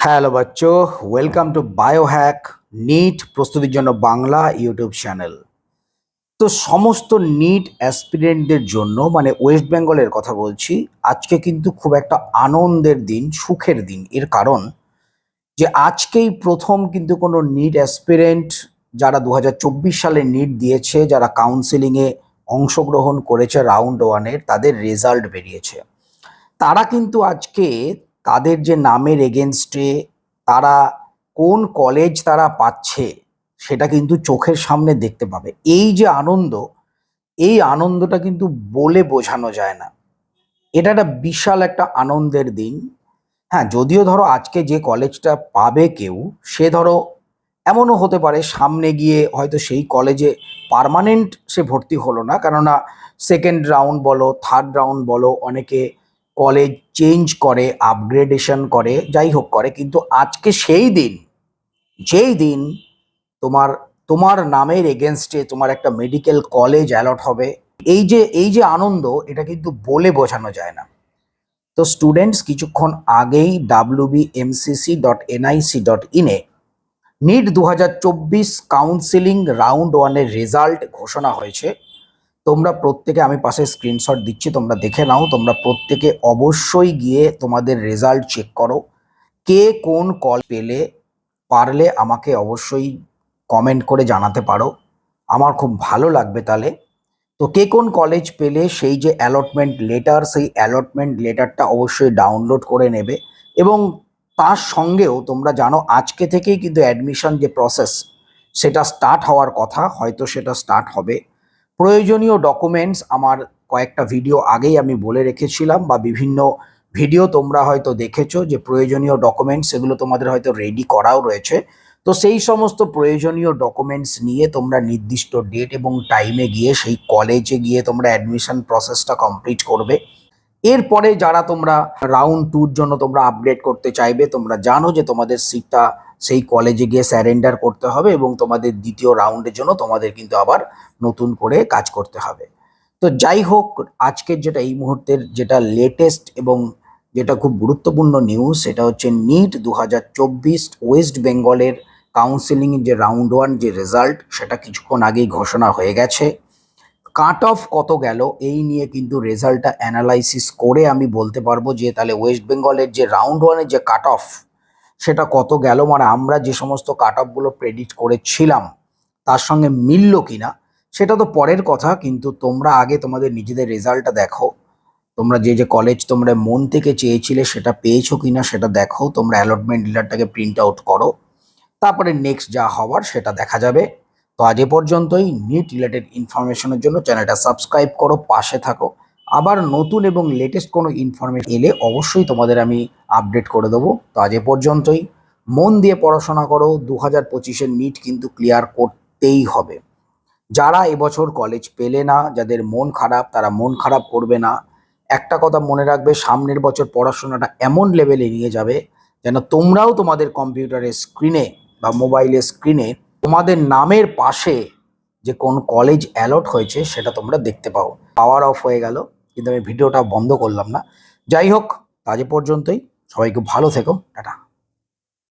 Hello বাচ্চো, welcome to Biohack NEET প্রস্তুতির জন্য বাংলা ইউটিউব চ্যানেল। তো সমস্ত নিট অ্যাসপিরেন্টদের জন্য মানে ওয়েস্ট বেঙ্গলের কথা বলছি, আজকে কিন্তু খুব একটা আনন্দের দিন, সুখের দিন। এর কারণ যে আজকেই প্রথম কিন্তু কোনো নিট অ্যাসপিরেন্ট যারা 2024 সালে নিট দিয়েছে, যারা কাউন্সেলিংয়ে অংশগ্রহণ করেছে রাউন্ড ওয়ানের, তাদের রেজাল্ট বেরিয়েছে। তারা কিন্তু আজকে তাদের যে নামের এগেনস্টে তারা কোন কলেজ তারা পাচ্ছে সেটা কিন্তু চোখের সামনে দেখতে পাবে। এই যে আনন্দ, এই আনন্দটা কিন্তু বলে বোঝানো যায় না। এটা একটা বিশাল একটা আনন্দের দিন। হ্যাঁ, যদিও ধরো আজকে যে কলেজটা পাবে কেউ, সে ধরো এমনও হতে পারে সামনে গিয়ে হয়তো সেই কলেজে পার্মানেন্ট সে ভর্তি হলো না, কেননা সেকেন্ড রাউন্ড বলো, থার্ড রাউন্ড বলো, অনেকে কলেজ চেঞ্জ করে, আপগ্রেডেশন করে, যাই হোক করে। কিন্তু আজকে সেই দিন, যেই দিন তোমার তোমার নামের এগেনস্টে তোমার একটা মেডিকেল কলেজ অ্যালট হবে, এই যে আনন্দ, এটা কিন্তু বলে বোঝানো যায় না। তো স্টুডেন্টস, কিছুক্ষণ আগেই wbmcc.nic.in-এ নিট 2024 কাউন্সেলিং রাউন্ড ওয়ানের রেজাল্ট ঘোষণা হয়েছে। তোমরা প্রত্যেকে, আমি পাশে স্ক্রিনশট দিচ্ছি, তোমরা দেখে নাও। তোমরা প্রত্যেকে অবশ্যই গিয়ে তোমাদের রেজাল্ট চেক করো। কে কোন কল পেলে পারলে আমাকে অবশ্যই কমেন্ট করে জানাতে পারো, আমার খুব ভালো লাগবে তাহলে। তো কে কোন কলেজ পেলে সেই যে অ্যালটমেন্ট লেটার, সেই অ্যালটমেন্ট লেটারটা অবশ্যই ডাউনলোড করে নেবে। এবং তার সঙ্গেও তোমরা জানো আজকে থেকেই কিন্তু অ্যাডমিশন যে প্রসেস, সেটা স্টার্ট হওয়ার কথা, হয়তো সেটা স্টার্ট হবে। প্রয়োজনীয় ডকুমেন্টস আমার কয়েকটা ভিডিও আগেই আমি বলে রেখেছিলাম, বা বিভিন্ন ভিডিও তোমরা হয়তো দেখেছো যে প্রয়োজনীয় ডকুমেন্টস, সেগুলো তোমাদের হয়তো রেডি করাও রয়েছে। তো সেই সমস্ত প্রয়োজনীয় ডকুমেন্টস নিয়ে তোমরা নির্দিষ্ট ডেট এবং টাইমে গিয়ে সেই কলেজে গিয়ে তোমরা অ্যাডমিশন প্রসেসটা কমপ্লিট করবে। এরপরে যারা তোমরা রাউন্ড টুর জন্য তোমরা আপগ্রেড করতে চাইবে, তোমরা জানো যে তোমাদের সিটটা সেই কলেজে গিয়ে স্যারেন্ডার করতে হবে, এবং তোমাদের দ্বিতীয় রাউন্ডের জন্য তোমাদের কিন্তু আবার নতুন করে কাজ করতে হবে। তো যাই হোক, আজকের যেটা এই মুহূর্তের যেটা লেটেস্ট এবং যেটা খুব গুরুত্বপূর্ণ নিউজ, সেটা হচ্ছে নিট 2024 ওয়েস্ট বেঙ্গলের কাউন্সেলিং যে রাউন্ড ওয়ান যে রেজাল্ট, সেটা কিছুক্ষণ আগেই ঘোষণা হয়ে গেছে। কাট অফ কত গেল এই নিয়ে কিন্তু রেজাল্টটা অ্যানালাইসিস করে আমি বলতে পারবো যে তাহলে ওয়েস্ট বেঙ্গলের যে রাউন্ড ওয়ানের যে কাট অফ, সেটা কত গেল, মানে আমরা যে সমস্ত কাট অফগুলো প্রেডিক্ট করেছিলাম তার সঙ্গে মিলল কিনা, সেটা তো পরের কথা। কিন্তু তোমরা আগে তোমাদের নিজেদের রেজাল্টটা দেখো। তোমরা যে যে কলেজ তোমরা মন থেকে চেয়েছিলে সেটা পেয়েছো কিনা সেটা দেখো। তোমরা অ্যালটমেন্ট লেটারটাকে প্রিন্ট আউট করো, তারপরে নেক্সট যা হওয়ার সেটা দেখা যাবে। তো আজ এ পর্যন্তই। নিট রিলেটেড ইনফরমেশনের জন্য চ্যানেলটা সাবস্ক্রাইব করো, পাশে থাকো। আবার নতুন এবং লেটেস্ট কোনো ইনফরমেশন এলে অবশ্যই তোমাদের আমি আপডেট করে দেবো। তো আজ এ পর্যন্তই। মন দিয়ে পড়াশোনা করো, 2025-এর নিট কিন্তু ক্লিয়ার করতেই হবে। যারা এবছর কলেজ পেলে না, যাদের মন খারাপ, তারা মন খারাপ করবে না। একটা কথা মনে রাখবে, সামনের বছর পড়াশোনাটা এমন লেভেলে নিয়ে যাবে যেন তোমরাও তোমাদের কম্পিউটারের স্ক্রিনে বা মোবাইলের স্ক্রিনে তোমাদের নামের পাশে যে কোন কলেজ অ্যালট হয়েছে সেটা তোমরা দেখতে পাও। পাওয়ার অফ হয়ে গেল, কিন্তু আমি ভিডিওটা বন্ধ করলাম না। যাই হোক, আজ এ পর্যন্তই। সবাই খুব ভালো থেকো, টাটা।